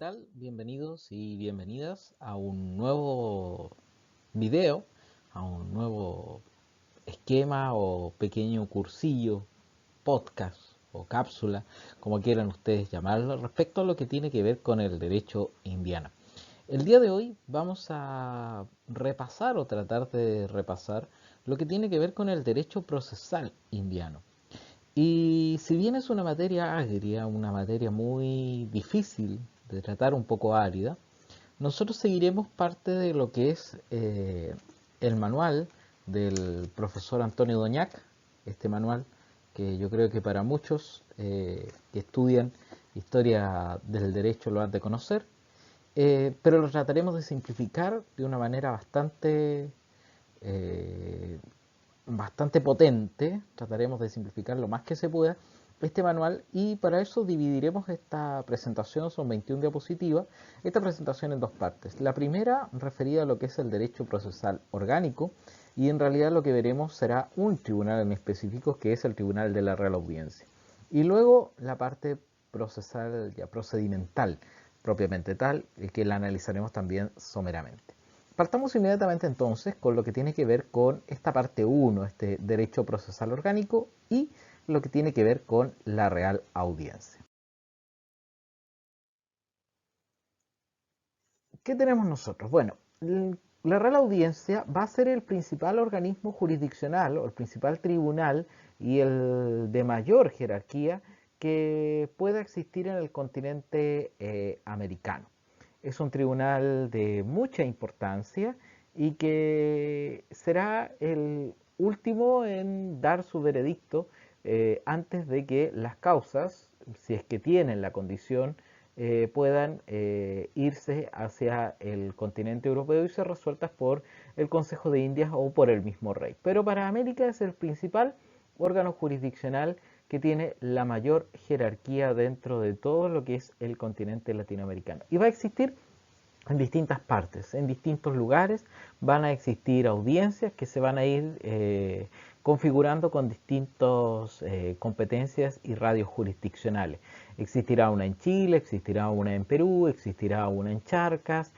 tal? Bienvenidos y bienvenidas a un nuevo video, a un nuevo esquema o pequeño cursillo, podcast o cápsula, como quieran ustedes llamarlo, respecto a lo que tiene que ver con el derecho indiano. El día de hoy vamos a repasar o tratar de repasar lo que tiene que ver con el derecho procesal indiano. Y si bien es una materia agria, una materia muy difícil de tratar, un poco árida, nosotros seguiremos parte de lo que es el manual del profesor Antonio Doñac, este manual que yo creo que para muchos que estudian historia del derecho lo han de conocer, pero lo trataremos de simplificar de una manera eh, bastante potente. Trataremos de simplificar lo más que se pueda este manual y para eso dividiremos esta presentación, son 21 diapositivas, esta presentación en dos partes. La primera referida a lo que es el derecho procesal orgánico y en realidad lo que veremos será un tribunal en específico que es el Tribunal de la Real Audiencia. Y luego la parte procesal, ya procedimental, propiamente tal, que la analizaremos también someramente. Partamos inmediatamente entonces con lo que tiene que ver con esta parte 1, este derecho procesal orgánico, y lo que tiene que ver con la Real Audiencia. ¿Qué tenemos nosotros? Bueno, la Real Audiencia va a ser el principal organismo jurisdiccional o el principal tribunal y el de mayor jerarquía que pueda existir en el continente americano. Es un tribunal de mucha importancia y que será el último en dar su veredicto antes de que las causas, si es que tienen la condición, puedan irse hacia el continente europeo y ser resueltas por el Consejo de Indias o por el mismo rey. Pero para América es el principal órgano jurisdiccional que tiene la mayor jerarquía dentro de todo lo que es el continente latinoamericano. Y va a existir en distintas partes, en distintos lugares, van a existir audiencias que se van a ir configurando con distintas competencias y radios jurisdiccionales. Existirá una en Chile, existirá una en Perú, existirá una en Charcas,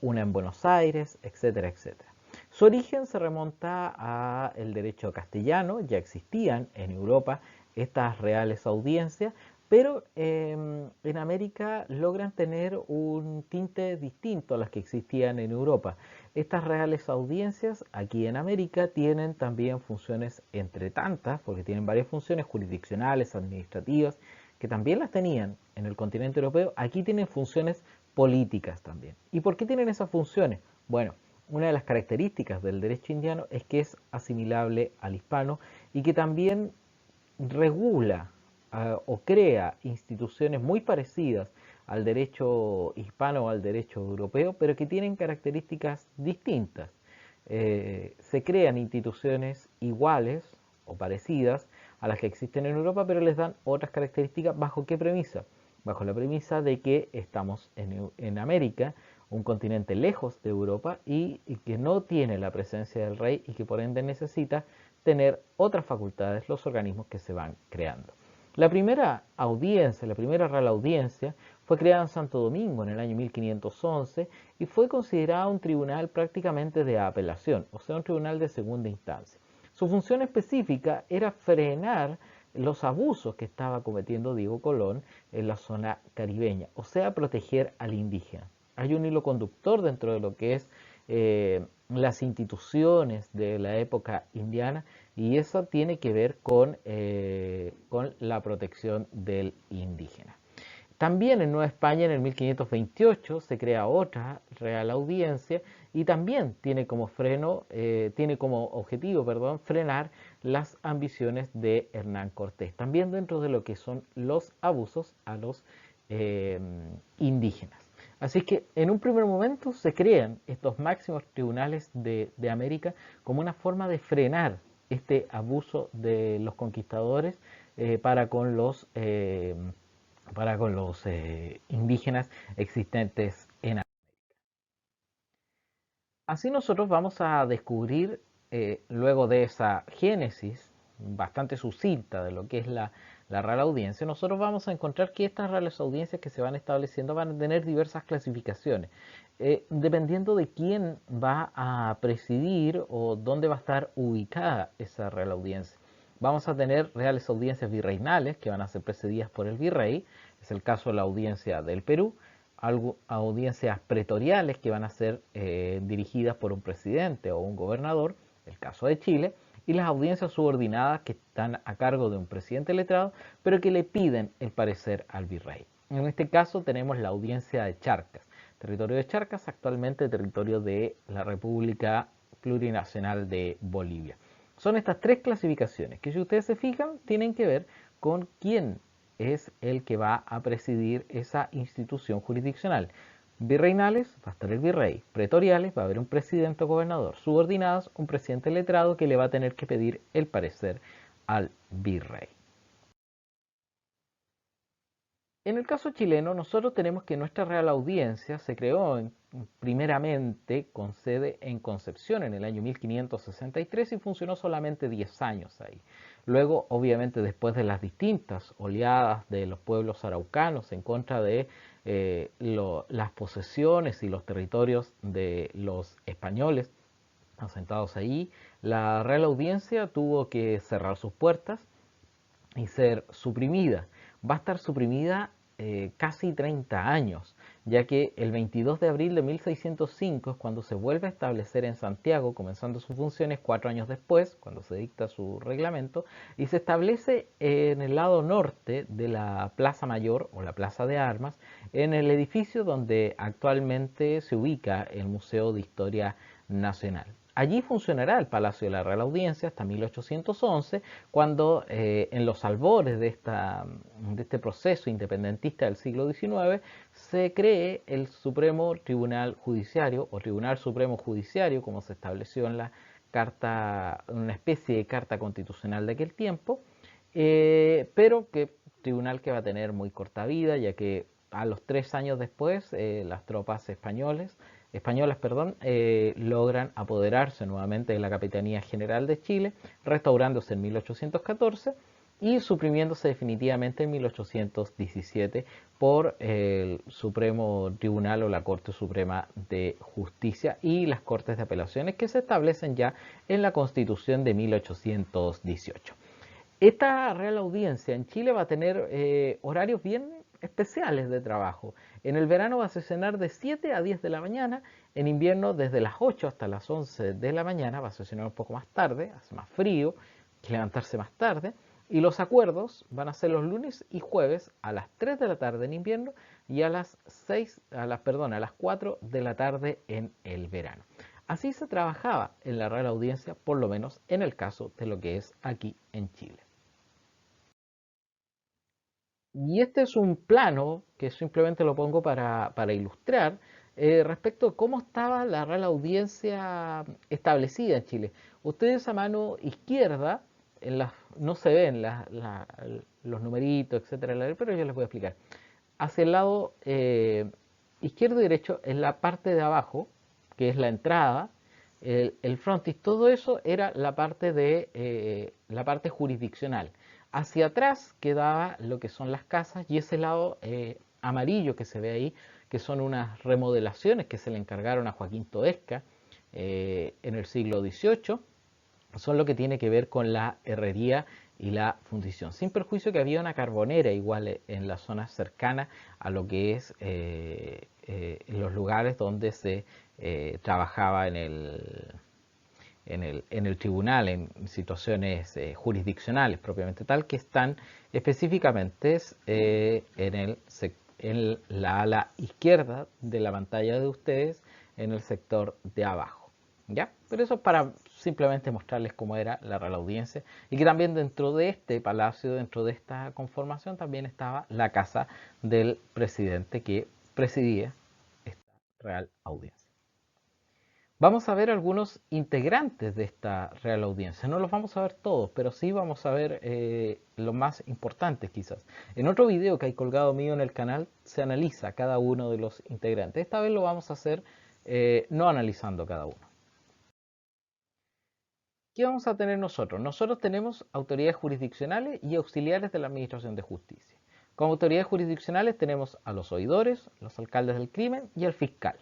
una en Buenos Aires, etcétera, etcétera. Su origen se remonta al derecho castellano, ya existían en Europa estas reales audiencias, pero en América logran tener un tinte distinto a las que existían en Europa. Estas reales audiencias aquí en América tienen también funciones entre tantas, porque tienen varias funciones jurisdiccionales, administrativas, que también las tenían en el continente europeo, aquí tienen funciones políticas también. ¿Y por qué tienen esas funciones? Bueno, una de las características del derecho indiano es que es asimilable al hispano y que también regula o crea instituciones muy parecidas al derecho hispano o al derecho europeo, pero que tienen características distintas. Se crean instituciones iguales o parecidas a las que existen en Europa, pero les dan otras características. ¿Bajo qué premisa? Bajo la premisa de que estamos en América, un continente lejos de Europa y que no tiene la presencia del rey y que por ende necesita tener otras facultades los organismos que se van creando. La primera audiencia, la primera Real Audiencia, fue creada en Santo Domingo en el año 1511 y fue considerada un tribunal prácticamente de apelación, o sea, un tribunal de segunda instancia. Su función específica era frenar los abusos que estaba cometiendo Diego Colón en la zona caribeña, o sea, proteger al indígena. Hay un hilo conductor dentro de lo que es las instituciones de la época indiana y eso tiene que ver con la protección del indígena. También en Nueva España en el 1528 se crea otra Real Audiencia y también tiene como tiene como objetivo, frenar las ambiciones de Hernán Cortés, también dentro de lo que son los abusos a los eh, indígenas. Así que en un primer momento se crean estos máximos tribunales de América como una forma de frenar este abuso de los conquistadores para con los indígenas existentes en América. Así nosotros vamos a descubrir, luego de esa génesis bastante sucinta de lo que es la Real Audiencia, nosotros vamos a encontrar que estas reales audiencias que se van estableciendo van a tener diversas clasificaciones. Dependiendo de quién va a presidir o dónde va a estar ubicada esa Real Audiencia. Vamos a tener reales audiencias virreinales que van a ser presididas por el virrey, es el caso de la audiencia del Perú, audiencias pretoriales que van a ser dirigidas por un presidente o un gobernador, el caso de Chile, y las audiencias subordinadas que están a cargo de un presidente letrado, pero que le piden el parecer al virrey. En este caso tenemos la audiencia de Charcas. Territorio de Charcas, actualmente territorio de la República Plurinacional de Bolivia. Son estas tres clasificaciones que, si ustedes se fijan, tienen que ver con quién es el que va a presidir esa institución jurisdiccional. Virreinales va a estar el virrey, pretoriales va a haber un presidente o gobernador, subordinadas un presidente letrado que le va a tener que pedir el parecer al virrey. En el caso chileno, nosotros tenemos que nuestra Real Audiencia se creó primeramente con sede en Concepción en el año 1563 y funcionó solamente 10 años ahí. Luego, obviamente, después de las distintas oleadas de los pueblos araucanos en contra de las posesiones y los territorios de los españoles asentados ahí, la Real Audiencia tuvo que cerrar sus puertas y ser suprimida. Va a estar suprimida casi 30 años, ya que el 22 de abril de 1605 es cuando se vuelve a establecer en Santiago, comenzando sus funciones 4 años después, cuando se dicta su reglamento, y se establece en el lado norte de la Plaza Mayor o la Plaza de Armas, en el edificio donde actualmente se ubica el Museo de Historia Nacional. Allí funcionará el Palacio de la Real Audiencia hasta 1811, cuando en los albores de este proceso independentista del siglo XIX se cree el Supremo Tribunal Judiciario o Tribunal Supremo Judiciario, como se estableció en la carta, una especie de carta constitucional de aquel tiempo, pero que tribunal que va a tener muy corta vida, ya que a los 3 años después las tropas españolas logran apoderarse nuevamente de la Capitanía General de Chile, restaurándose en 1814 y suprimiéndose definitivamente en 1817 por el Supremo Tribunal o la Corte Suprema de Justicia y las Cortes de Apelaciones que se establecen ya en la Constitución de 1818. Esta Real Audiencia en Chile va a tener horarios bien especiales de trabajo. En el verano va a sesionar de 7 a 10 de la mañana, en invierno desde las 8 hasta las 11 de la mañana, va a sesionar un poco más tarde, hace más frío, hay que levantarse más tarde, y los acuerdos van a ser los lunes y jueves a las 3 de la tarde en invierno y a las 4 de la tarde en el verano. Así se trabajaba en la Real Audiencia, por lo menos en el caso de lo que es aquí en Chile. Y este es un plano que simplemente lo pongo para ilustrar respecto a cómo estaba la Real Audiencia establecida en Chile. Ustedes a mano izquierda, no se ven los numeritos, etcétera, pero yo les voy a explicar. Hacia el lado izquierdo y derecho, en la parte de abajo, que es la entrada, el frontis, todo eso era la parte jurisdiccional. Hacia atrás quedaba lo que son las casas y ese lado amarillo que se ve ahí, que son unas remodelaciones que se le encargaron a Joaquín Toesca en el siglo XVIII, son lo que tiene que ver con la herrería y la fundición. Sin perjuicio que había una carbonera igual en la zona cercana a lo que es los lugares donde se trabajaba en el tribunal, en situaciones jurisdiccionales propiamente tal, que están específicamente en la ala izquierda de la pantalla de ustedes, en el sector de abajo. ¿Ya? Pero eso es para simplemente mostrarles cómo era la Real Audiencia y que también dentro de este palacio, dentro de esta conformación, también estaba la casa del presidente que presidía esta Real Audiencia. Vamos a ver algunos integrantes de esta Real Audiencia. No los vamos a ver todos, pero sí vamos a ver los más importantes quizás. En otro video que hay colgado mío en el canal se analiza cada uno de los integrantes. Esta vez lo vamos a hacer no analizando cada uno. ¿Qué vamos a tener nosotros? Nosotros tenemos autoridades jurisdiccionales y auxiliares de la Administración de Justicia. Como autoridades jurisdiccionales tenemos a los oidores, los alcaldes del crimen y el fiscal.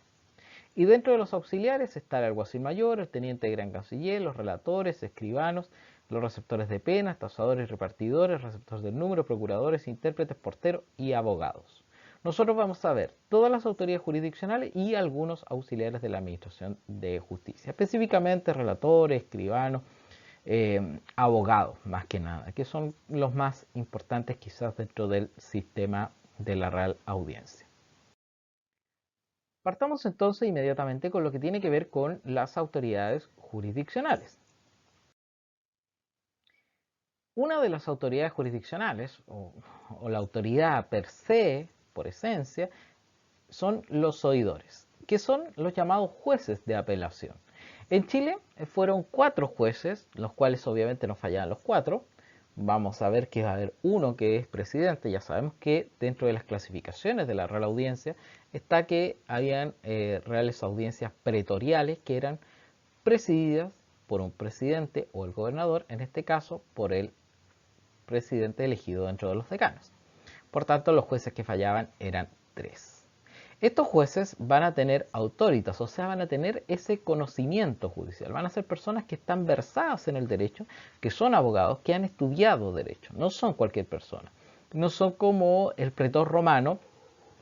Y dentro de los auxiliares está el alguacil mayor, el teniente de gran canciller, los relatores, escribanos, los receptores de penas, tasadores y repartidores, receptores del número, procuradores, intérpretes, porteros y abogados. Nosotros vamos a ver todas las autoridades jurisdiccionales y algunos auxiliares de la Administración de Justicia, específicamente relatores, escribanos, abogados más que nada, que son los más importantes quizás dentro del sistema de la Real Audiencia. Partamos entonces inmediatamente con lo que tiene que ver con las autoridades jurisdiccionales. Una de las autoridades jurisdiccionales, o la autoridad per se, por esencia, son los oidores, que son los llamados jueces de apelación. En Chile fueron 4 jueces, los cuales obviamente no fallaban los 4. Vamos a ver que va a haber uno que es presidente. Ya sabemos que dentro de las clasificaciones de la Real Audiencia está que habían reales audiencias pretoriales que eran presididas por un presidente o el gobernador, en este caso por el presidente elegido dentro de los decanos. Por tanto, los jueces que fallaban eran 3. Estos jueces van a tener autoritas, o sea, van a tener ese conocimiento judicial. Van a ser personas que están versadas en el derecho, que son abogados, que han estudiado derecho. No son cualquier persona. No son como el pretor romano,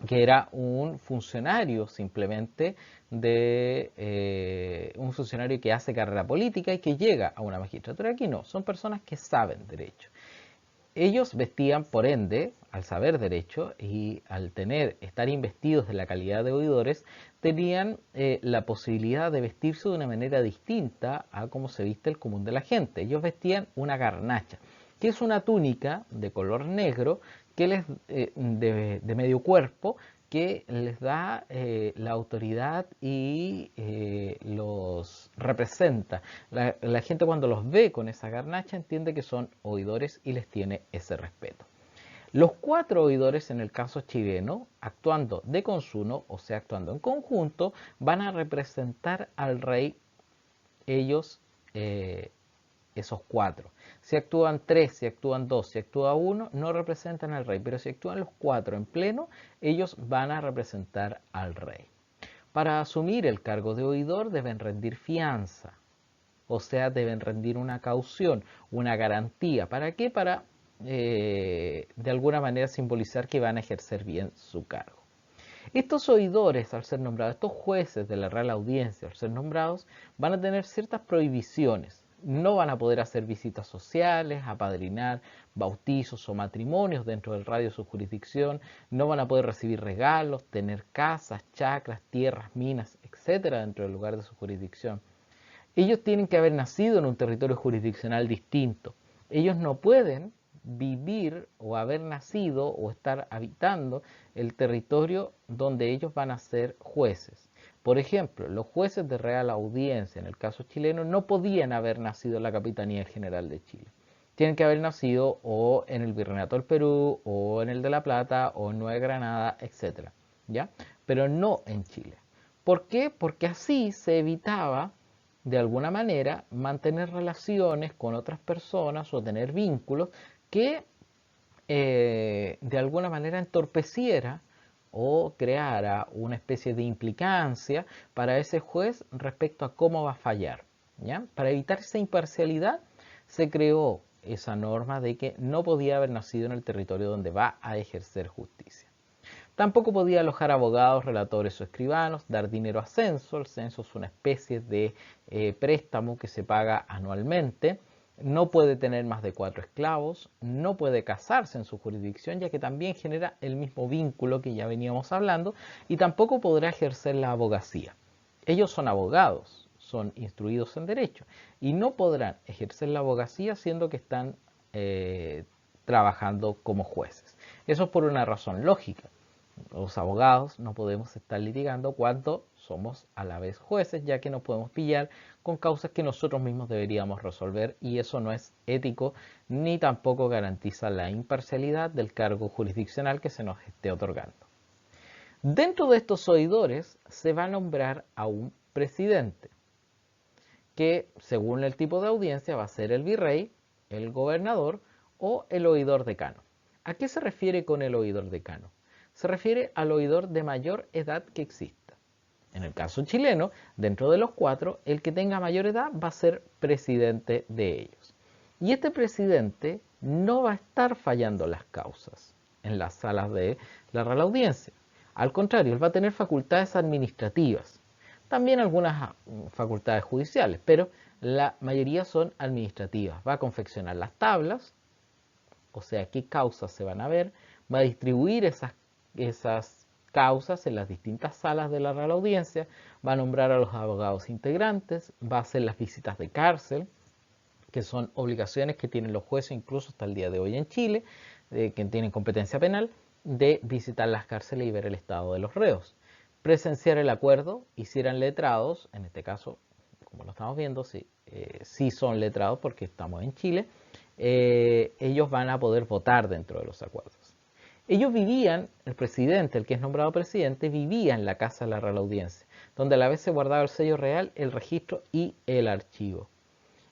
que era un funcionario simplemente un funcionario que hace carrera política y que llega a una magistratura. Aquí no, son personas que saben derecho. Ellos vestían, por ende, al saber derecho y al estar investidos de la calidad de oidores, tenían la posibilidad de vestirse de una manera distinta a cómo se viste el común de la gente. Ellos vestían una garnacha, que es una túnica de color negro que de medio cuerpo, que les da la autoridad y los representa. La gente cuando los ve con esa garnacha entiende que son oidores y les tiene ese respeto. Los 4 oidores en el caso chileno, actuando de consuno, o sea, actuando en conjunto, van a representar al rey ellos, esos 4. Si actúan 3, si actúan 2, si actúa 1, no representan al rey, pero si actúan los 4 en pleno, ellos van a representar al rey. Para asumir el cargo de oidor deben rendir fianza, o sea, deben rendir una caución, una garantía. ¿Para qué? Para, de alguna manera, simbolizar que van a ejercer bien su cargo. Estos oidores, al ser nombrados, estos jueces de la Real Audiencia, al ser nombrados, van a tener ciertas prohibiciones. No van a poder hacer visitas sociales, apadrinar bautizos o matrimonios dentro del radio de su jurisdicción, no van a poder recibir regalos, tener casas, chacras, tierras, minas, etcétera, dentro del lugar de su jurisdicción. Ellos tienen que haber nacido en un territorio jurisdiccional distinto. Ellos no pueden vivir o haber nacido o estar habitando el territorio donde ellos van a ser jueces. Por ejemplo, los jueces de Real Audiencia, en el caso chileno, no podían haber nacido en la Capitanía General de Chile. Tienen que haber nacido o en el Virreinato del Perú, o en el de La Plata, o en Nueva Granada, etc. ¿Ya? Pero no en Chile. ¿Por qué? Porque así se evitaba, de alguna manera, mantener relaciones con otras personas o tener vínculos que de alguna manera entorpeciera o creara una especie de implicancia para ese juez respecto a cómo va a fallar. ¿Ya? Para evitar esa imparcialidad se creó esa norma de que no podía haber nacido en el territorio donde va a ejercer justicia. Tampoco podía alojar abogados, relatores o escribanos, dar dinero a censo. El censo es una especie de préstamo que se paga anualmente. No puede tener más de 4 esclavos, no puede casarse en su jurisdicción, ya que también genera el mismo vínculo que ya veníamos hablando, y tampoco podrá ejercer la abogacía. Ellos son abogados, son instruidos en derecho, y no podrán ejercer la abogacía siendo que están trabajando como jueces. Eso es por una razón lógica. Los abogados no podemos estar litigando cuando somos a la vez jueces, ya que nos podemos pillar con causas que nosotros mismos deberíamos resolver, y eso no es ético ni tampoco garantiza la imparcialidad del cargo jurisdiccional que se nos esté otorgando. Dentro de estos oidores se va a nombrar a un presidente, que según el tipo de audiencia va a ser el virrey, el gobernador o el oidor decano. ¿A qué se refiere con el oidor decano? Se refiere al oidor de mayor edad que exista. En el caso chileno, dentro de los 4, el que tenga mayor edad va a ser presidente de ellos. Y este presidente no va a estar fallando las causas en las salas de la Real Audiencia. Al contrario, él va a tener facultades administrativas, también algunas facultades judiciales, pero la mayoría son administrativas. Va a confeccionar las tablas, o sea, qué causas se van a ver, va a distribuir esas causas en las distintas salas de la Real Audiencia, va a nombrar a los abogados integrantes, va a hacer las visitas de cárcel, que son obligaciones que tienen los jueces incluso hasta el día de hoy en Chile, que tienen competencia penal, de visitar las cárceles y ver el estado de los reos. Presenciar el acuerdo, y si eran letrados, en este caso, como lo estamos viendo, sí son letrados porque estamos en Chile, ellos van a poder votar dentro de los acuerdos. Ellos vivían, el presidente, el que es nombrado presidente, vivía en la casa de la Real Audiencia, donde a la vez se guardaba el sello real, el registro y el archivo.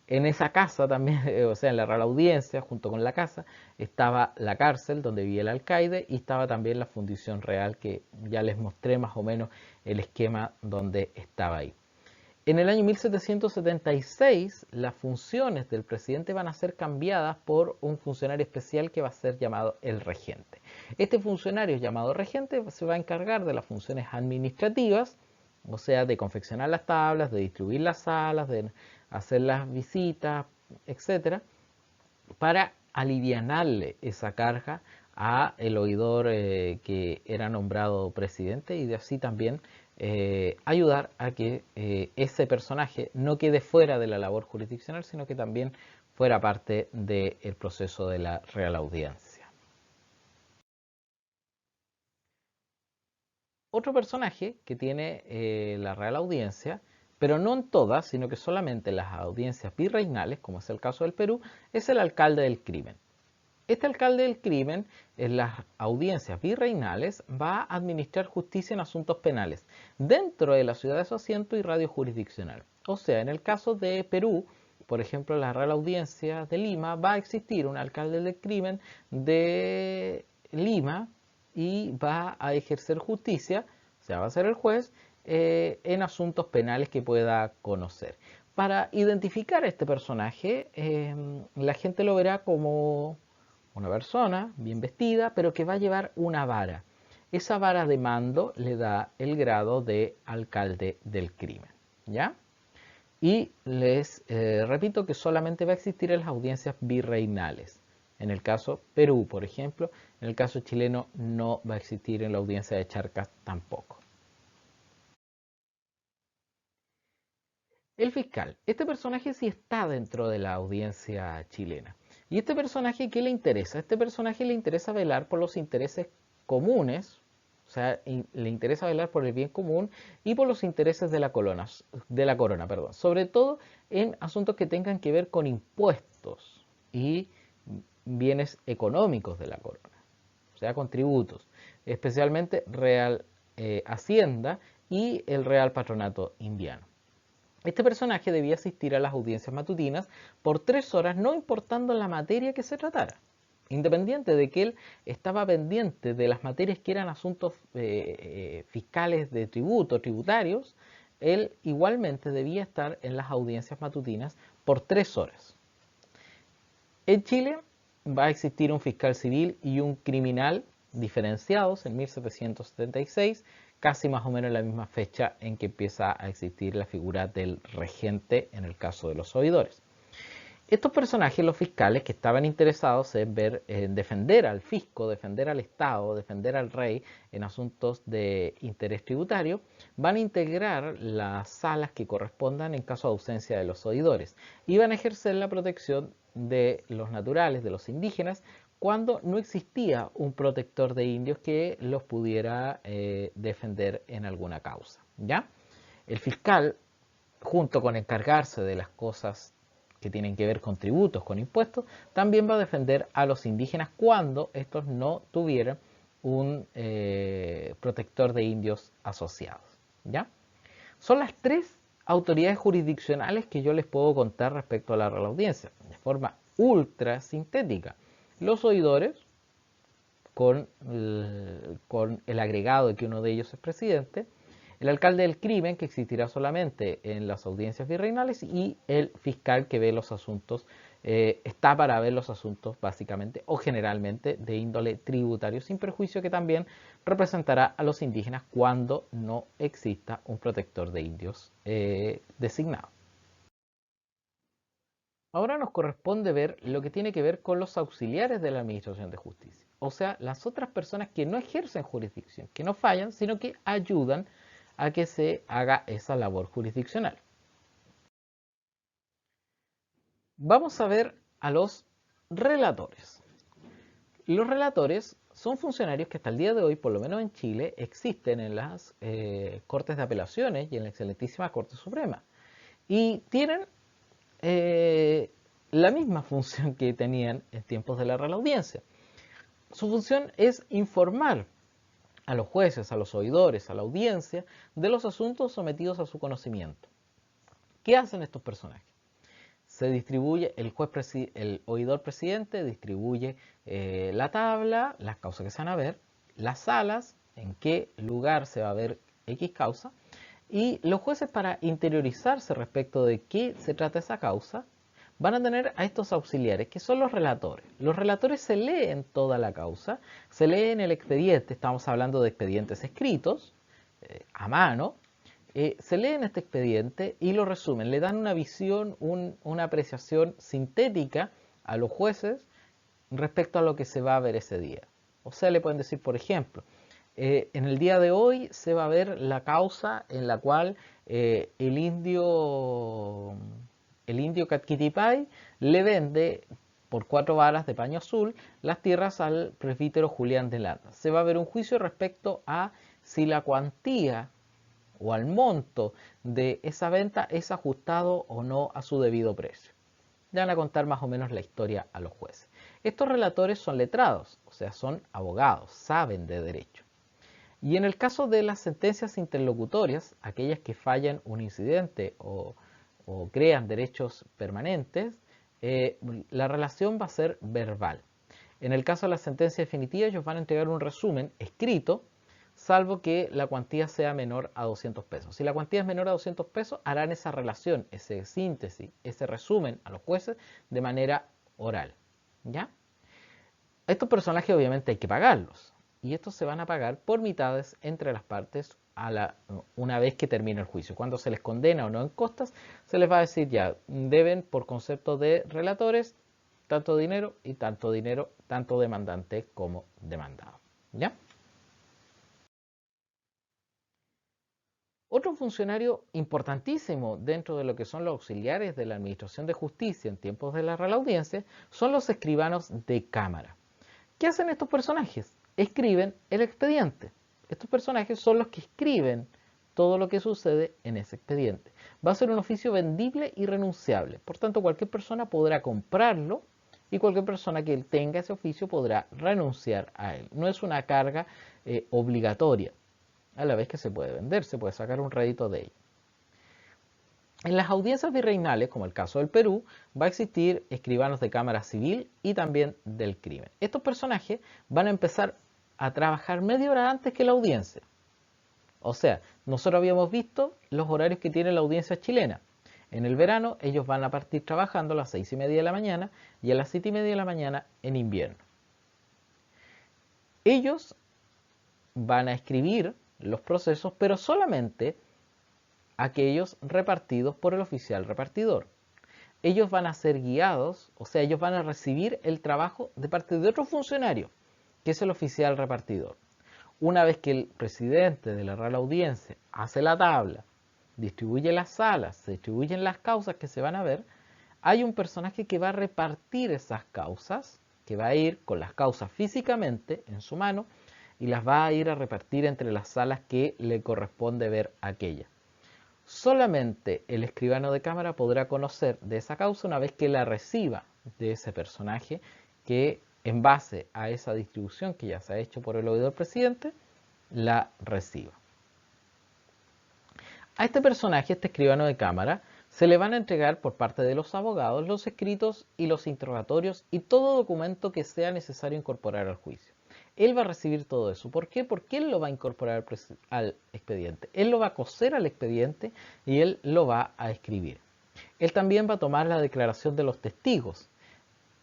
En esa casa también, o sea, en la Real Audiencia, junto con la casa, estaba la cárcel donde vivía el alcaide y estaba también la fundición real, que ya les mostré más o menos el esquema donde estaba ahí. En el año 1776, las funciones del presidente van a ser cambiadas por un funcionario especial que va a ser llamado el regente. Este funcionario llamado regente se va a encargar de las funciones administrativas, o sea, de confeccionar las tablas, de distribuir las salas, de hacer las visitas, etcétera, para alivianarle esa carga a el oidor que era nombrado presidente y de así también ayudar a que ese personaje no quede fuera de la labor jurisdiccional, sino que también fuera parte del proceso de la Real Audiencia. Otro personaje que tiene la Real Audiencia, pero no en todas, sino que solamente en las audiencias virreinales, como es el caso del Perú, es el alcalde del crimen. Este alcalde del crimen, en las audiencias virreinales, va a administrar justicia en asuntos penales dentro de la ciudad de su asiento y radio jurisdiccional. O sea, en el caso de Perú, por ejemplo, en la Real Audiencia de Lima, va a existir un alcalde del crimen de Lima y va a ejercer justicia, o sea, va a ser el juez, en asuntos penales que pueda conocer. Para identificar a este personaje, la gente lo verá como una persona bien vestida, pero que va a llevar una vara. Esa vara de mando le da el grado de alcalde del crimen, ¿ya? Y les repito que solamente va a existir en las audiencias virreinales. En el caso Perú, por ejemplo, en el caso chileno no va a existir en la audiencia de Charcas tampoco. El fiscal. Este personaje sí está dentro de la audiencia chilena. ¿Y este personaje qué le interesa? A este personaje le interesa velar por los intereses comunes, o sea, le interesa velar por el bien común y por los intereses de la corona, perdón. Sobre todo en asuntos que tengan que ver con impuestos y bienes económicos de la corona, o sea, con tributos, especialmente Real Hacienda y el Real Patronato Indiano. Este personaje debía asistir a las audiencias matutinas por 3 horas, no importando la materia que se tratara. Independiente de que él estaba pendiente de las materias que eran asuntos fiscales de tributo, tributarios, él igualmente debía estar en las audiencias matutinas por 3 horas. En Chile va a existir un fiscal civil y un criminal diferenciados en 1776, casi más o menos la misma fecha en que empieza a existir la figura del regente en el caso de los oidores. Estos personajes, los fiscales, que estaban interesados en defender al fisco, defender al Estado, defender al rey en asuntos de interés tributario, van a integrar las salas que correspondan en caso de ausencia de los oidores y van a ejercer la protección de los naturales, de los indígenas, cuando no existía un protector de indios que los pudiera defender en alguna causa, ¿ya? El fiscal, junto con encargarse de las cosas que tienen que ver con tributos, con impuestos, también va a defender a los indígenas cuando estos no tuvieran un protector de indios asociados, ¿ya? Son las 3 autoridades jurisdiccionales que yo les puedo contar respecto a la Real Audiencia, de forma ultra sintética. Los oidores, con el agregado de que uno de ellos es presidente, el alcalde del crimen, que existirá solamente en las audiencias virreinales, y el fiscal que ve los asuntos, está para ver los asuntos básicamente o generalmente de índole tributario, sin perjuicio que también representará a los indígenas cuando no exista un protector de indios designado. Ahora nos corresponde ver lo que tiene que ver con los auxiliares de la Administración de Justicia, o sea, las otras personas que no ejercen jurisdicción, que no fallan, sino que ayudan a que se haga esa labor jurisdiccional. Vamos a ver a los relatores. Los relatores son funcionarios que hasta el día de hoy, por lo menos en Chile, existen en las Cortes de Apelaciones y en la excelentísima Corte Suprema. Y tienen la misma función que tenían en tiempos de la Real Audiencia. Su función es informar a los jueces, a los oidores, a la audiencia, de los asuntos sometidos a su conocimiento. ¿Qué hacen estos personajes? Se distribuye, el oidor presidente distribuye la tabla, las causas que se van a ver, las salas, en qué lugar se va a ver X causa, y los jueces, para interiorizarse respecto de qué se trata esa causa, van a tener a estos auxiliares, que son los relatores. Los relatores se leen toda la causa, se leen el expediente, estamos hablando de expedientes escritos, a mano, se leen este expediente y lo resumen, le dan una visión, una apreciación sintética a los jueces respecto a lo que se va a ver ese día. O sea, le pueden decir, por ejemplo, en el día de hoy se va a ver la causa en la cual el indio Catquitipay le vende por 4 varas de paño azul las tierras al presbítero Julián de Landa. Se va a ver un juicio respecto a si la cuantía o al monto de esa venta es ajustado o no a su debido precio. Ya van a contar más o menos la historia a los jueces. Estos relatores son letrados, o sea, son abogados, saben de derecho. Y en el caso de las sentencias interlocutorias, aquellas que fallan un incidente o crean derechos permanentes, la relación va a ser verbal. En el caso de la sentencia definitiva, ellos van a entregar un resumen escrito, salvo que la cuantía sea menor a 200 pesos. Si la cuantía es menor a 200 pesos, harán esa relación, ese síntesis, ese resumen a los jueces de manera oral. ¿Ya? Estos personajes obviamente hay que pagarlos, y estos se van a pagar por mitades entre las partes una vez que termine el juicio. Cuando se les condena o no en costas, se les va a decir ya, deben por concepto de relatores tanto dinero, tanto demandante como demandado. ¿Ya? Otro funcionario importantísimo dentro de lo que son los auxiliares de la Administración de Justicia en tiempos de la Real Audiencia son los escribanos de cámara. ¿Qué hacen estos personajes? Escriben el expediente. Estos personajes son los que escriben todo lo que sucede en ese expediente. Va a ser un oficio vendible y renunciable. Por tanto, cualquier persona podrá comprarlo y cualquier persona que tenga ese oficio podrá renunciar a él. No es una carga obligatoria, a la vez que se puede vender, se puede sacar un rédito de ello. En las audiencias virreinales, como el caso del Perú, va a existir escribanos de cámara civil y también del crimen. Estos personajes van a empezar a trabajar media hora antes que la audiencia. O sea, nosotros habíamos visto los horarios que tiene la audiencia chilena. En el verano ellos van a partir trabajando a las 6:30 de la mañana y a las 7:30 de la mañana en invierno. Ellos van a escribir los procesos, pero solamente aquellos repartidos por el oficial repartidor. Ellos van a ser guiados, o sea, ellos van a recibir el trabajo de parte de otro funcionario, que es el oficial repartidor. Una vez que el presidente de la Real Audiencia hace la tabla, distribuye las salas, se distribuyen las causas que se van a ver, hay un personaje que va a repartir esas causas, que va a ir con las causas físicamente en su mano y las va a ir a repartir entre las salas que le corresponde ver a aquella. Solamente el escribano de cámara podrá conocer de esa causa una vez que la reciba de ese personaje, que en base a esa distribución que ya se ha hecho por el oidor presidente, la reciba. A este personaje, este escribano de cámara, se le van a entregar por parte de los abogados los escritos y los interrogatorios y todo documento que sea necesario incorporar al juicio. Él va a recibir todo eso. ¿Por qué? Porque él lo va a incorporar al expediente. Él lo va a coser al expediente y él lo va a escribir. Él también va a tomar la declaración de los testigos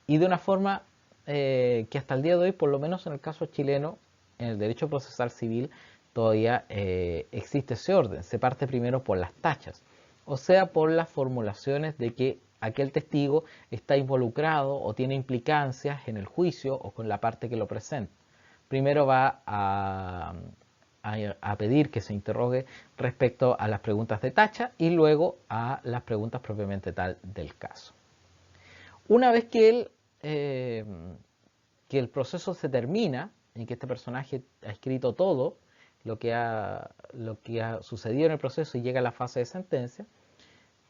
y de una forma que hasta el día de hoy, por lo menos en el caso chileno, en el derecho procesal civil, todavía existe ese orden. Se parte primero por las tachas, o sea, por las formulaciones de que aquel testigo está involucrado o tiene implicancias en el juicio o con la parte que lo presenta. Primero va a pedir que se interrogue respecto a las preguntas de tacha y luego a las preguntas propiamente tal del caso. Una vez que el proceso se termina y que este personaje ha escrito todo lo que ha sucedido en el proceso y llega a la fase de sentencia,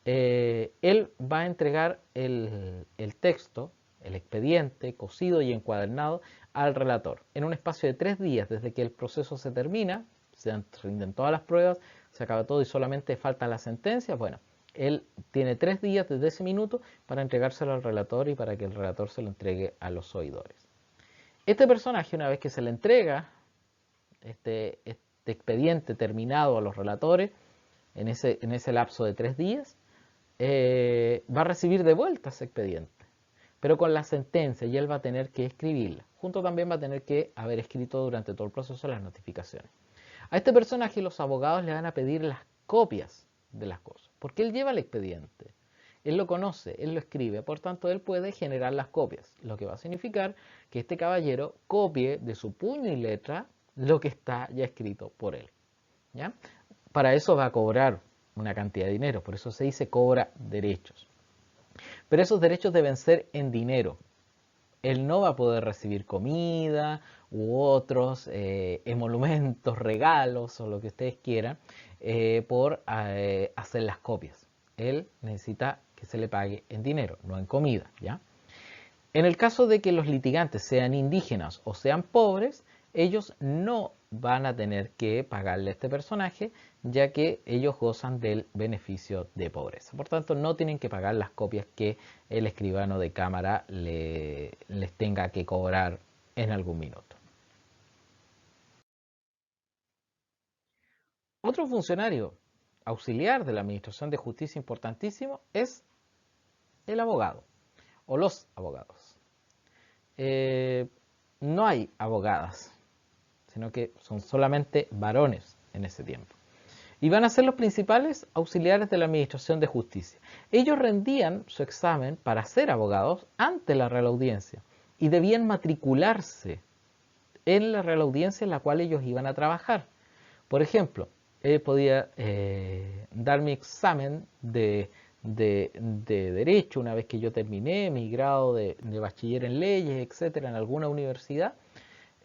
él va a entregar el texto, el expediente, cosido y encuadernado al relator en un espacio de 3 días desde que el proceso se termina, se rinden todas las pruebas, se acaba todo y solamente falta la sentencia. Bueno, él tiene 3 días desde ese minuto para entregárselo al relator y para que el relator se lo entregue a los oidores. Este personaje, una vez que se le entrega este expediente terminado a los relatores, en ese lapso de 3 días, va a recibir de vuelta ese expediente, pero con la sentencia, y él va a tener que escribirla. Junto también va a tener que haber escrito durante todo el proceso las notificaciones. A este personaje los abogados le van a pedir las copias de las cosas, porque él lleva el expediente, él lo conoce, él lo escribe, por tanto él puede generar las copias, lo que va a significar que este caballero copie de su puño y letra lo que está ya escrito por él, ¿ya? Para eso va a cobrar una cantidad de dinero, por eso se dice cobra derechos. Pero esos derechos deben ser en dinero. Él no va a poder recibir comida u otros emolumentos, regalos o lo que ustedes quieran por hacer las copias. Él necesita que se le pague en dinero, no en comida, ¿ya? En el caso de que los litigantes sean indígenas o sean pobres, ellos no van a tener que pagarle a este personaje, ya que ellos gozan del beneficio de pobreza. Por tanto, no tienen que pagar las copias que el escribano de cámara les tenga que cobrar en algún minuto. Otro funcionario auxiliar de la Administración de Justicia importantísimo es el abogado o los abogados. No hay abogadas, sino que son solamente varones en ese tiempo. Y van a ser los principales auxiliares de la Administración de Justicia. Ellos rendían su examen para ser abogados ante la Real Audiencia y debían matricularse en la Real Audiencia en la cual ellos iban a trabajar. Por ejemplo, podía dar mi examen de Derecho una vez que yo terminé mi grado de bachiller en leyes, etcétera, en alguna universidad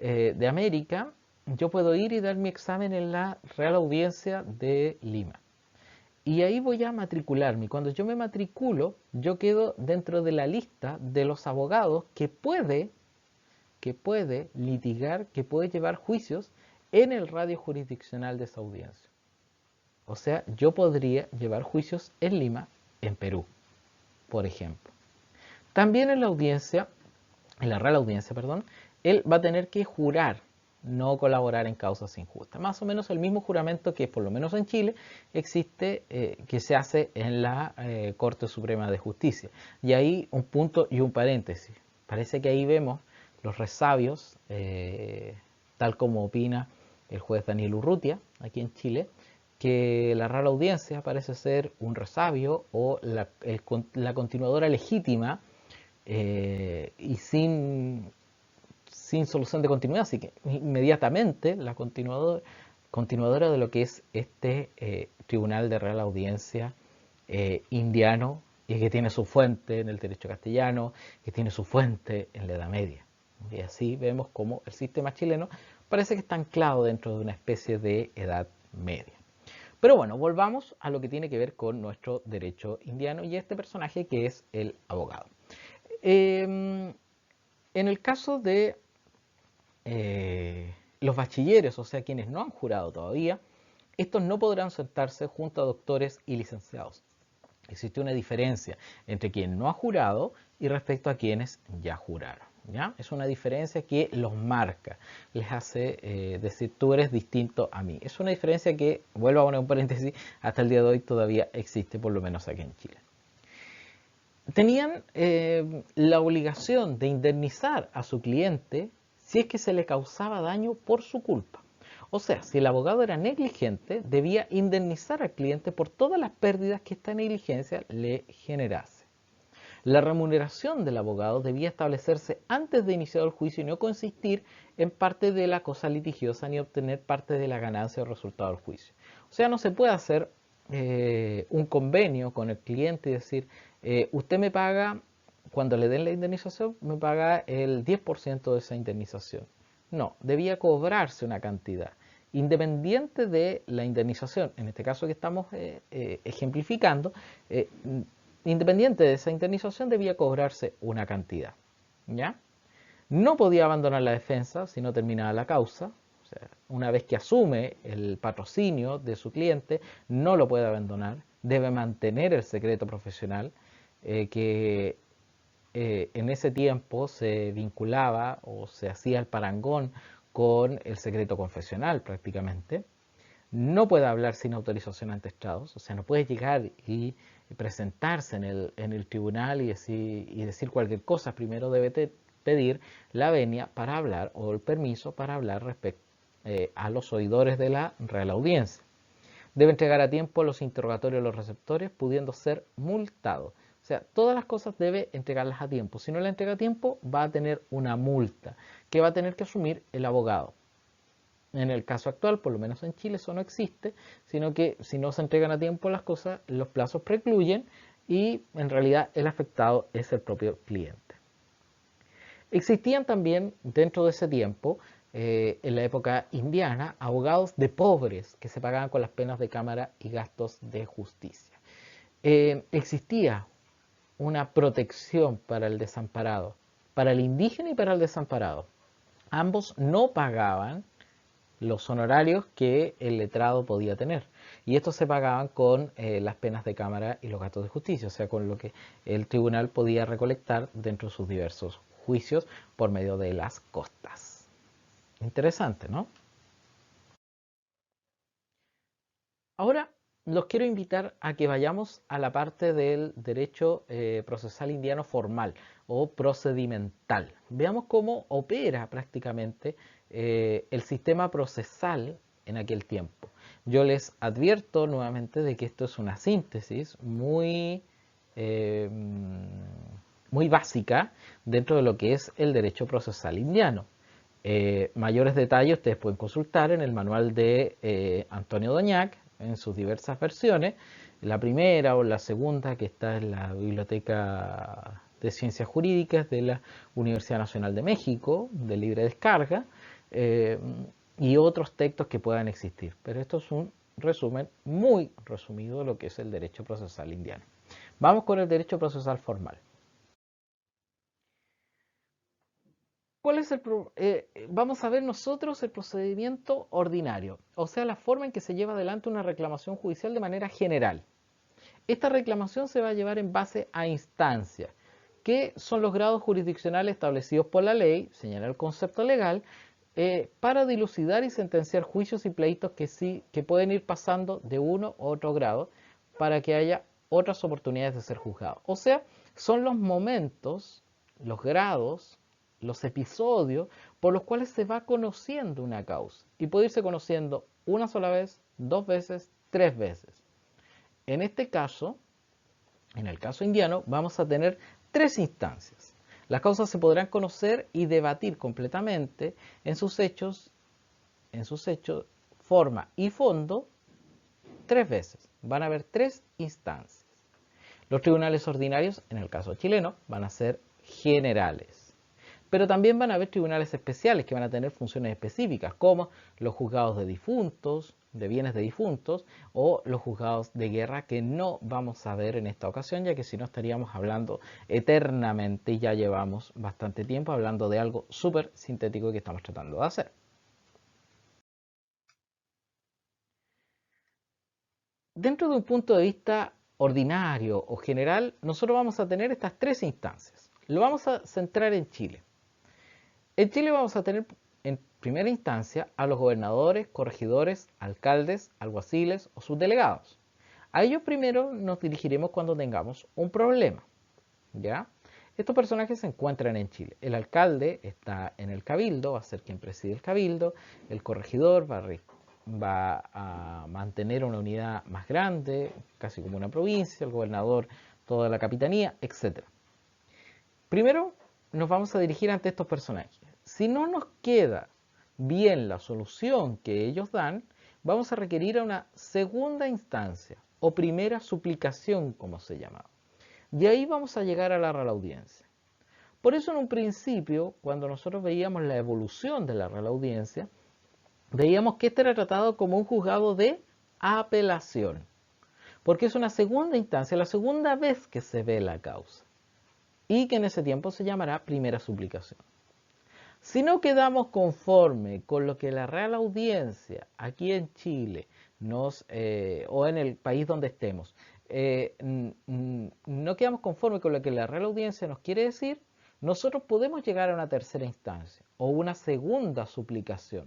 de América. Yo puedo ir y dar mi examen en la Real Audiencia de Lima. Y ahí voy a matricularme. Cuando yo me matriculo, yo quedo dentro de la lista de los abogados que puede litigar, que puede llevar juicios en el radio jurisdiccional de esa audiencia. O sea, yo podría llevar juicios en Lima, en Perú, por ejemplo. También en la audiencia, en la Real Audiencia, perdón, él va a tener que jurar no colaborar en causas injustas. Más o menos el mismo juramento que, por lo menos en Chile, existe, que se hace en la Corte Suprema de Justicia. Y ahí un punto y un paréntesis. Parece que ahí vemos los resabios, tal como opina el juez Daniel Urrutia, aquí en Chile, que la Real Audiencia parece ser un resabio o la continuadora legítima y sin solución de continuidad, así que inmediatamente la continuadora de lo que es este Tribunal de Real Audiencia indiano y que tiene su fuente en el derecho castellano, que tiene su fuente en la Edad Media. Y así vemos cómo el sistema chileno parece que está anclado dentro de una especie de Edad Media. Pero bueno, volvamos a lo que tiene que ver con nuestro derecho indiano y este personaje que es el abogado. En el caso de los bachilleres, o sea, quienes no han jurado todavía, Estos no podrán sentarse junto a doctores y licenciados. Existe una diferencia entre quien no ha jurado y respecto a quienes ya juraron. ¿Ya? Es una diferencia que los marca, les hace decir tú eres distinto a mí. Es una diferencia que, vuelvo a poner un paréntesis, hasta el día de hoy todavía existe, por lo menos aquí en Chile. Tenían la obligación de indemnizar a su cliente si es que se le causaba daño por su culpa. O sea, si el abogado era negligente, debía indemnizar al cliente por todas las pérdidas que esta negligencia le generase. La remuneración del abogado debía establecerse antes de iniciar el juicio y no consistir en parte de la cosa litigiosa ni obtener parte de la ganancia o resultado del juicio. O sea, no se puede hacer un convenio con el cliente y decir, usted me paga, cuando le den la indemnización, me paga el 10% de esa indemnización. No, debía cobrarse una cantidad. Independiente de la indemnización, en este caso que estamos ejemplificando, independiente de esa indemnización debía cobrarse una cantidad. ¿Ya? No podía abandonar la defensa si no terminaba la causa. O sea, una vez que asume el patrocinio de su cliente, no lo puede abandonar. Debe mantener el secreto profesional que en ese tiempo se vinculaba o se hacía el parangón con el secreto confesional prácticamente. No puede hablar sin autorización ante estrados, o sea, no puede llegar y presentarse en el tribunal y decir cualquier cosa. Primero debe pedir la venia para hablar o el permiso para hablar respecto a los oidores de la Real Audiencia. Debe entregar a tiempo los interrogatorios a los receptores, pudiendo ser multado. O sea, todas las cosas debe entregarlas a tiempo. Si no la entrega a tiempo, va a tener una multa que va a tener que asumir el abogado. En el caso actual, por lo menos en Chile, eso no existe, sino que si no se entregan a tiempo las cosas, los plazos precluyen y en realidad el afectado es el propio cliente. Existían también dentro de ese tiempo, en la época indiana, abogados de pobres que se pagaban con las penas de cámara y gastos de justicia. Existía una protección para el desamparado, para el indígena y para el desamparado. Ambos no pagaban los honorarios que el letrado podía tener. Y estos se pagaban con las penas de cámara y los gastos de justicia, o sea, con lo que el tribunal podía recolectar dentro de sus diversos juicios por medio de las costas. Interesante, ¿no? Ahora los quiero invitar a que vayamos a la parte del derecho procesal indiano formal o procedimental. Veamos cómo opera prácticamente el sistema procesal en aquel tiempo. Yo les advierto nuevamente de que esto es una síntesis eh, muy básica dentro de lo que es el derecho procesal indiano. Mayores detalles ustedes pueden consultar en el manual de Antonio Doñac en sus diversas versiones, la primera o la segunda que está en la Biblioteca de Ciencias Jurídicas de la Universidad Nacional de México, de libre descarga, y otros textos que puedan existir. Pero esto es un resumen muy resumido de lo que es el derecho procesal indiano. Vamos con el derecho procesal formal. ¿Cuál es vamos a ver nosotros el procedimiento ordinario, o sea, la forma en que se lleva adelante una reclamación judicial de manera general. Esta reclamación se va a llevar en base a instancias, que son los grados jurisdiccionales establecidos por la ley, señala el concepto legal, para dilucidar y sentenciar juicios y pleitos que pueden ir pasando de uno u otro grado para que haya otras oportunidades de ser juzgado. O sea, son los momentos, los grados, los episodios por los cuales se va conociendo una causa. Y puede irse conociendo una sola vez, dos veces, tres veces. En este caso, en el caso indiano, vamos a tener tres instancias. Las causas se podrán conocer y debatir completamente en sus hechos, forma y fondo, tres veces. Van a haber tres instancias. Los tribunales ordinarios, en el caso chileno, van a ser generales. Pero también van a haber tribunales especiales que van a tener funciones específicas, como los juzgados de difuntos, de bienes de difuntos, o los juzgados de guerra, que no vamos a ver en esta ocasión, ya que si no estaríamos hablando eternamente y ya llevamos bastante tiempo hablando de algo súper sintético que estamos tratando de hacer. dentro de un punto de vista ordinario o general, nosotros vamos a tener estas tres instancias. Lo vamos a centrar en Chile. En Chile vamos a tener en primera instancia a los gobernadores, corregidores, alcaldes, alguaciles o subdelegados. A ellos primero nos dirigiremos cuando tengamos un problema, ¿ya? Estos personajes se encuentran en Chile. El alcalde está en el cabildo, va a ser quien preside el cabildo. El corregidor va a mantener una unidad más grande, casi como una provincia. El gobernador, toda la capitanía, etc. Primero nos vamos a dirigir ante estos personajes. Si no nos queda bien la solución que ellos dan, vamos a requerir a una segunda instancia o primera suplicación, como se llama. Y ahí vamos a llegar a la Real Audiencia. Por eso en un principio, cuando nosotros veíamos la evolución de la Real Audiencia, veíamos que este era tratado como un juzgado de apelación, porque es una segunda instancia, la segunda vez que se ve la causa, y que en ese tiempo se llamará primera suplicación. Si no quedamos conforme con lo que la Real Audiencia aquí en Chile o en el país donde estemos, no quedamos conforme con lo que la Real Audiencia nos quiere decir, nosotros podemos llegar a una tercera instancia o una segunda suplicación.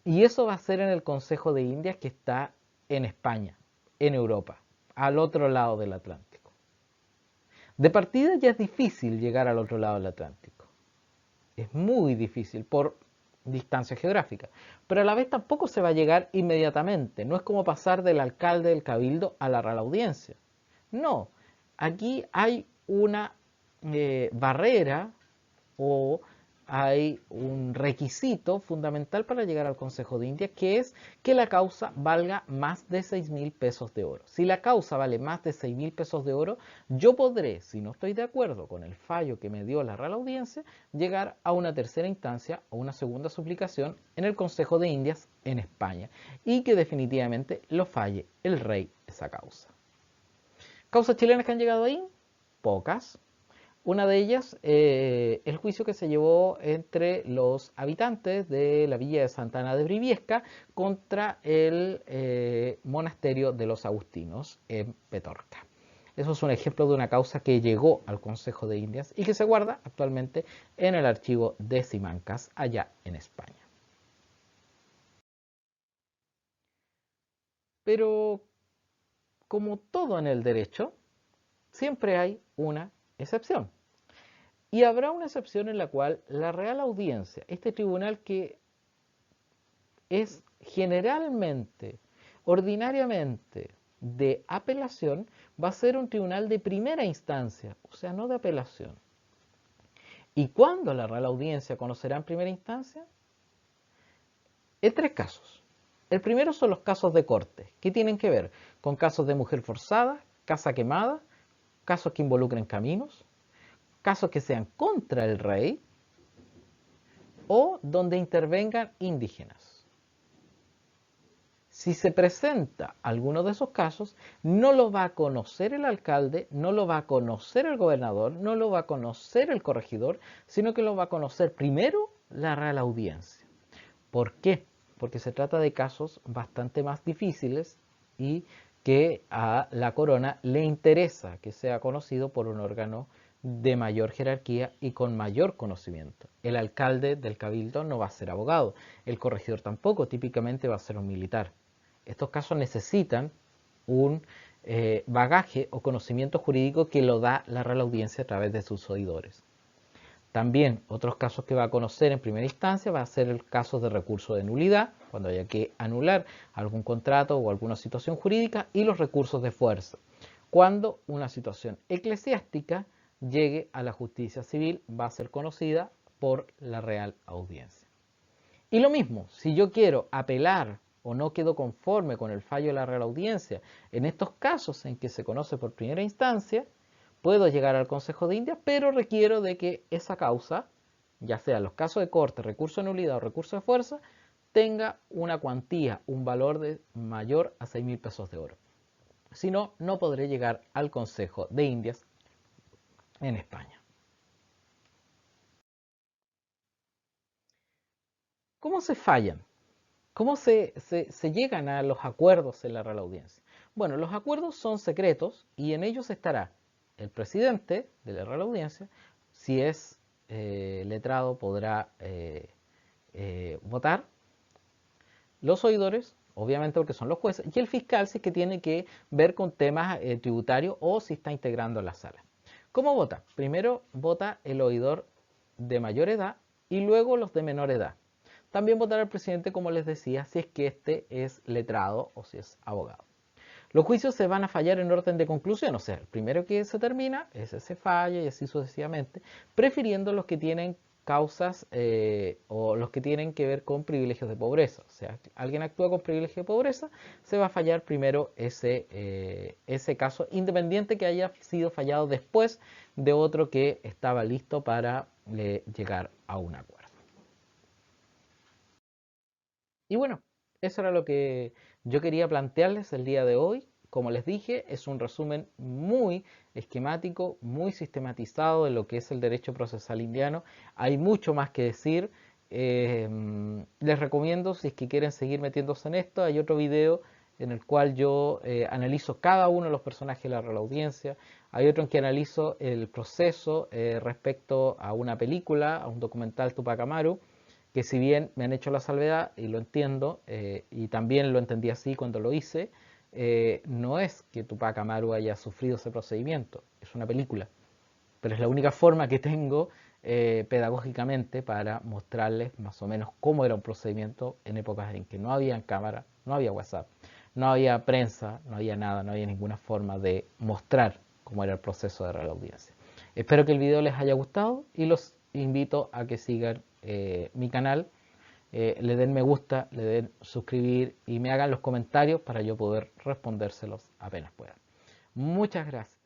Y eso va a ser en el Consejo de Indias, que está en España, en Europa, al otro lado del Atlántico. De partida ya es difícil llegar al otro lado del Atlántico. Es muy difícil por distancia geográfica, pero a la vez tampoco se va a llegar inmediatamente. No es como pasar del alcalde del cabildo a la Real Audiencia. No, aquí hay una barrera o hay un requisito fundamental para llegar al Consejo de Indias, que es que la causa valga más de 6.000 pesos de oro. Si la causa vale más de 6.000 pesos de oro, yo podré, si no estoy de acuerdo con el fallo que me dio la Real Audiencia, llegar a una tercera instancia o una segunda suplicación en el Consejo de Indias en España, y que definitivamente lo falle el rey esa causa. ¿Causas chilenas que han llegado ahí? Pocas. Una de ellas, el juicio que se llevó entre los habitantes de la villa de Santa Ana de Briviesca contra el monasterio de los agustinos en Petorca. Eso es un ejemplo de una causa que llegó al Consejo de Indias y que se guarda actualmente en el archivo de Simancas, allá en España. Pero, como todo en el derecho, siempre hay una excepción. Y habrá una excepción en la cual la Real Audiencia, este tribunal que es generalmente, ordinariamente, de apelación, va a ser un tribunal de primera instancia, o sea, no de apelación. ¿Y cuándo la Real Audiencia conocerá en primera instancia? En tres casos. El primero son los casos de corte, que tienen que ver con casos de mujer forzada, casa quemada, casos que involucren caminos, casos que sean contra el rey o donde intervengan indígenas. Si se presenta alguno de esos casos, no lo va a conocer el alcalde, no lo va a conocer el gobernador, no lo va a conocer el corregidor, sino que lo va a conocer primero la Real Audiencia. ¿Por qué? Porque se trata de casos bastante más difíciles y que a la corona le interesa que sea conocido por un órgano de mayor jerarquía y con mayor conocimiento. El alcalde del cabildo no va a ser abogado, el corregidor tampoco, típicamente va a ser un militar. Estos casos necesitan un bagaje o conocimiento jurídico que lo da la Real Audiencia a través de sus oidores. También otros casos que va a conocer en primera instancia va a ser el caso de recurso de nulidad, cuando haya que anular algún contrato o alguna situación jurídica, y los recursos de fuerza, cuando una situación eclesiástica llegue a la justicia civil, va a ser conocida por la Real Audiencia. Y lo mismo, si yo quiero apelar o no quedo conforme con el fallo de la Real Audiencia, en estos casos en que se conoce por primera instancia, puedo llegar al Consejo de Indias, pero requiero de que esa causa, ya sea los casos de corte, recurso de nulidad o recurso de fuerza, tenga una cuantía, un valor de mayor a 6.000 pesos de oro. Si no, no podré llegar al Consejo de Indias en España. ¿Cómo se fallan? ¿Cómo se llegan a los acuerdos en la Real Audiencia? Bueno, los acuerdos son secretos y en ellos estará el presidente de la Real Audiencia. Si es letrado, podrá votar. Los oidores, obviamente porque son los jueces, y el fiscal si es que tiene que ver con temas tributarios o si está integrando la sala. ¿Cómo vota? Primero vota el oidor de mayor edad y luego los de menor edad. También votará el presidente, como les decía, si es que este es letrado o si es abogado. Los juicios se van a fallar en orden de conclusión, o sea, el primero que se termina, ese se falla y así sucesivamente, prefiriendo los que tienen causas o los que tienen que ver con privilegios de pobreza. O sea, alguien actúa con privilegio de pobreza, se va a fallar primero ese caso, independiente que haya sido fallado después de otro que estaba listo para llegar a un acuerdo. Y bueno, eso era lo que yo quería plantearles el día de hoy. Como les dije, es un resumen muy esquemático, muy sistematizado de lo que es el derecho procesal indiano. Hay mucho más que decir. Les recomiendo, si es que quieren seguir metiéndose en esto, hay otro video en el cual yo analizo cada uno de los personajes de la Real Audiencia. Hay otro en que analizo el proceso respecto a una película, a un documental Tupac Amaru, que si bien me han hecho la salvedad, y lo entiendo, y también lo entendí así cuando lo hice, no es que Tupac Amaru haya sufrido ese procedimiento, es una película, pero es la única forma que tengo pedagógicamente para mostrarles más o menos cómo era un procedimiento en épocas en que no había cámara, no había WhatsApp, no había prensa, no había nada, no había ninguna forma de mostrar cómo era el proceso de Real Audiencia. Espero que el video les haya gustado y los invito a que sigan mi canal, le den me gusta, le den suscribir y me hagan los comentarios para yo poder respondérselos apenas pueda. Muchas gracias.